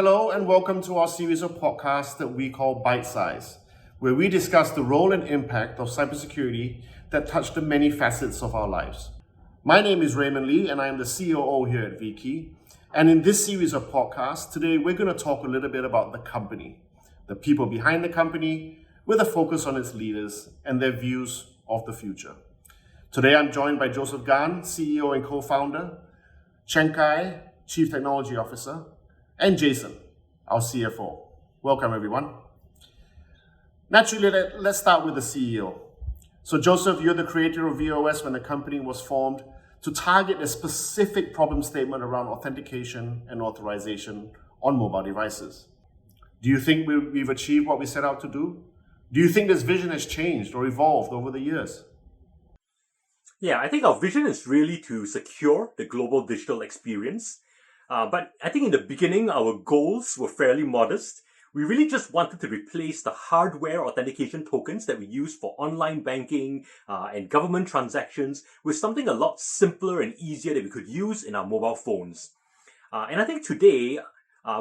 Hello and welcome to our series of podcasts that we call Bytesize, where we discuss the role and impact of cybersecurity that touch the many facets of our lives. My name is Raymond Lee and I am the COO here at VKey. And in this series of podcasts, today we're going to talk a little bit about the company, the people behind the company, with a focus on its leaders and their views of the future. Today I'm joined by Joseph Gan, CEO and co-founder, Chiangkai, Chief Technology Officer, and Jason, our CFO. Welcome, everyone. Naturally, let's start with the CEO. So Joseph, you're the creator of VOS when the company was formed to target a specific problem statement around authentication and authorization on mobile devices. Do you think we've achieved what we set out to do? Do you think this vision has changed or evolved over the years? Yeah, I think our vision is really to secure the global digital experience. But I think in the beginning, our goals were fairly modest. We really just wanted to replace the hardware authentication tokens that we use for online banking and government transactions with something a lot simpler and easier that we could use in our mobile phones. And I think today,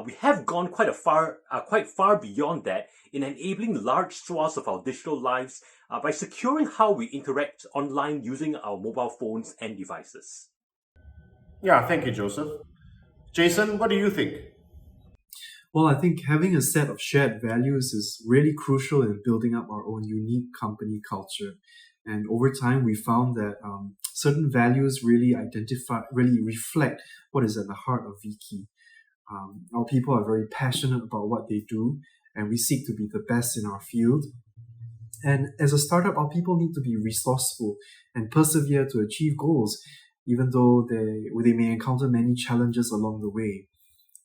we have gone quite far beyond that in enabling large swaths of our digital lives by securing how we interact online using our mobile phones and devices. Yeah, thank you, Joseph. Jason, what do you think? Well, I think having a set of shared values is really crucial in building up our own unique company culture. And over time, we found that certain values really reflect what is at the heart of VKey. Our people are very passionate about what they do, and we seek to be the best in our field. And as a startup, our people need to be resourceful and persevere to achieve goals, even though they may encounter many challenges along the way.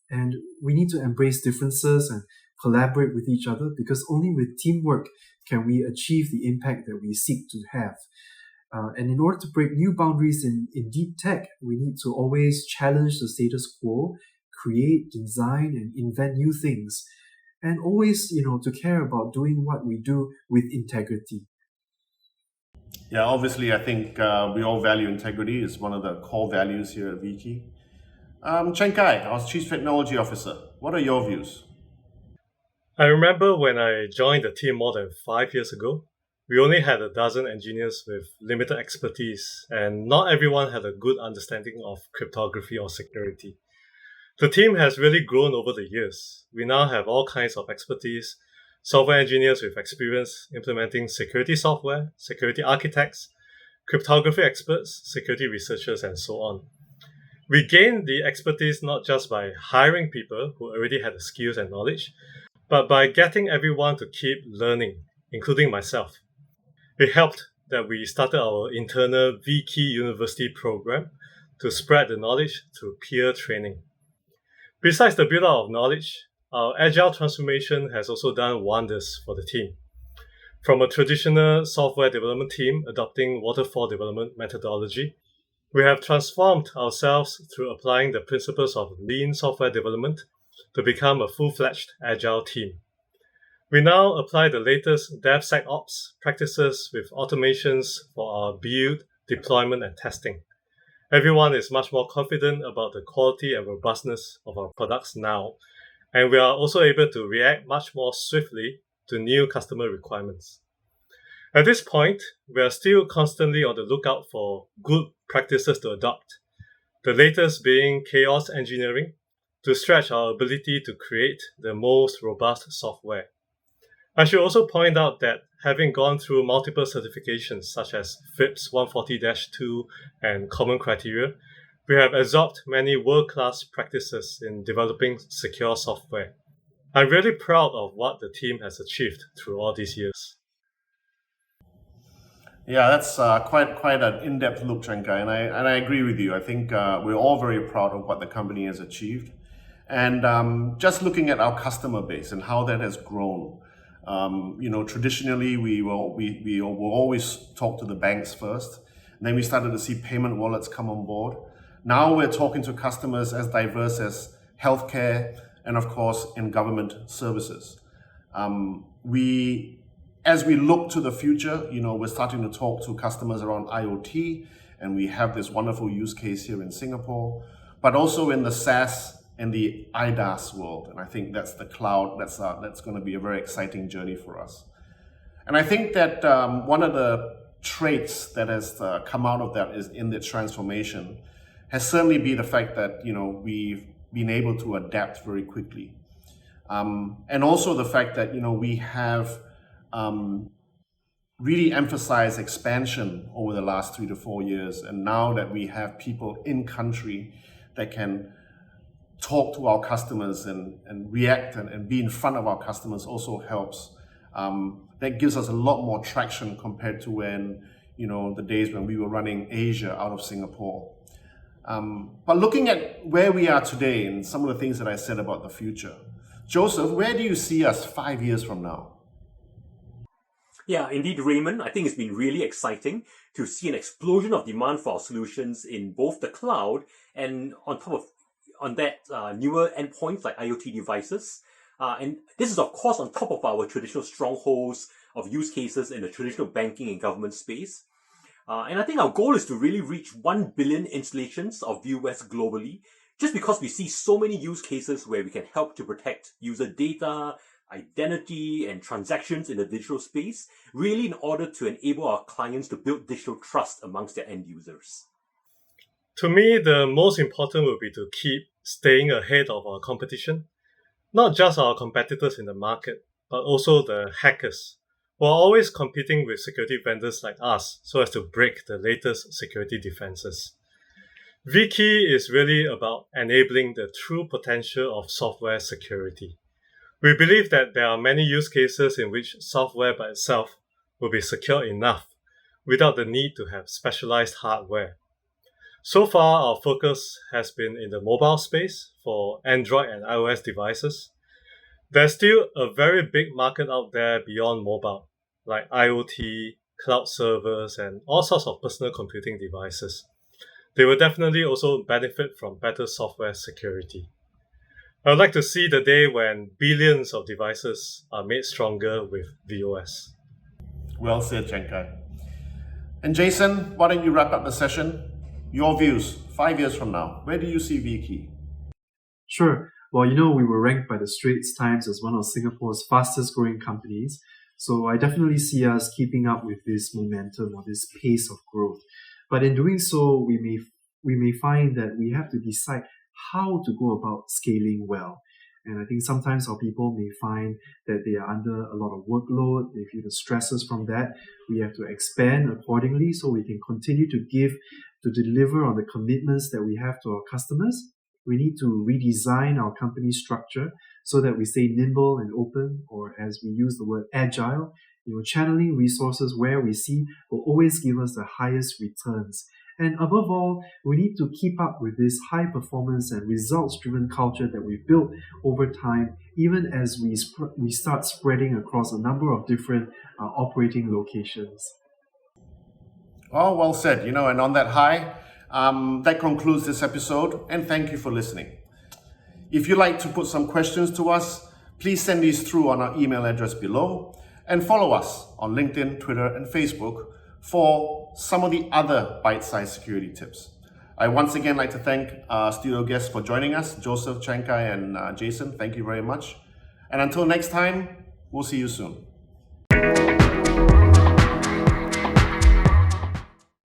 And we need to embrace differences and collaborate with each other, because only with teamwork can we achieve the impact that we seek to have. And in order to break new boundaries in deep tech, we need to always challenge the status quo, create, design, and invent new things. And always, to care about doing what we do with integrity. Yeah, obviously, I think we all value integrity. It's one of the core values here at VKey. Chiangkai, our Chief Technology Officer, what are your views? I remember when I joined the team more than 5 years ago, we only had a dozen engineers with limited expertise, and not everyone had a good understanding of cryptography or security. The team has really grown over the years. We now have all kinds of expertise, software engineers with experience implementing security software, security architects, cryptography experts, security researchers, and so on. We gained the expertise not just by hiring people who already had the skills and knowledge, but by getting everyone to keep learning, including myself. It helped that we started our internal VKey University program to spread the knowledge through peer training. Besides the build-up of knowledge, our agile transformation has also done wonders for the team. From a traditional software development team adopting waterfall development methodology, we have transformed ourselves through applying the principles of lean software development to become a full-fledged agile team. We now apply the latest DevSecOps practices with automations for our build, deployment, and testing. Everyone is much more confident about the quality and robustness of our products now, and we are also able to react much more swiftly to new customer requirements. At this point, we are still constantly on the lookout for good practices to adopt, the latest being chaos engineering, to stretch our ability to create the most robust software. I should also point out that having gone through multiple certifications such as FIPS 140-2 and Common Criteria, we have absorbed many world-class practices in developing secure software. I'm really proud of what the team has achieved through all these years. Yeah, that's quite an in-depth look, Chiangkai, and I agree with you. I think we're all very proud of what the company has achieved. And just looking at our customer base and how that has grown, traditionally we will always talk to the banks first. And then we started to see payment wallets come on board. Now we're talking to customers as diverse as healthcare and, of course, in government services. As we look to the future, we're starting to talk to customers around IoT, and we have this wonderful use case here in Singapore, but also in the SaaS in the IDaaS world. And I think that's the cloud, that's going to be a very exciting journey for us. And I think that one of the traits that has come out of that is in the transformation has certainly been the fact that, we've been able to adapt very quickly. And also the fact that, we have really emphasized expansion over the last 3 to 4 years. And now that we have people in country that can talk to our customers and react and be in front of our customers also helps. That gives us a lot more traction compared to when, the days when we were running Asia out of Singapore. But looking at where we are today and some of the things that I said about the future, Joseph, where do you see us 5 years from now? Yeah, indeed, Raymond. I think it's been really exciting to see an explosion of demand for our solutions in both the cloud and on that newer endpoints like IoT devices. And this is, of course, on top of our traditional strongholds of use cases in the traditional banking and government space. And I think our goal is to really reach 1 billion installations of VUS globally, just because we see so many use cases where we can help to protect user data, identity, and transactions in the digital space, really in order to enable our clients to build digital trust amongst their end users. To me, the most important will be to keep staying ahead of our competition, not just our competitors in the market, but also the hackers, who are always competing with security vendors like us so as to break the latest security defenses. vKey is really about enabling the true potential of software security. We believe that there are many use cases in which software by itself will be secure enough without the need to have specialized hardware. So far, our focus has been in the mobile space for Android and iOS devices. There's still a very big market out there beyond mobile, like IoT, cloud servers, and all sorts of personal computing devices. They will definitely also benefit from better software security. I would like to see the day when billions of devices are made stronger with VOS. Well said, Chiangkai. And Jason, why don't you wrap up the session? Your views, 5 years from now, where do you see vKey? Sure. Well, we were ranked by the Straits Times as one of Singapore's fastest growing companies. So I definitely see us keeping up with this momentum or this pace of growth. But in doing so, we may find that we have to decide how to go about scaling well. And I think sometimes our people may find that they are under a lot of workload, they feel the stresses from that. We have to expand accordingly so we can continue to deliver on the commitments that we have to our customers. We need to redesign our company structure so that we stay nimble and open, or as we use the word agile, channeling resources where we see will always give us the highest returns. And above all, we need to keep up with this high performance and results-driven culture that we've built over time, even as we start spreading across a number of different operating locations. Oh, well said. And on that high, that concludes this episode, and thank you for listening. If you'd like to put some questions to us, please send these through on our email address below, and follow us on LinkedIn, Twitter, and Facebook for some of the other Bytesize security tips. I once again like to thank our studio guests for joining us, Joseph, Chiangkai, and Jason. Thank you very much. And until next time, we'll see you soon.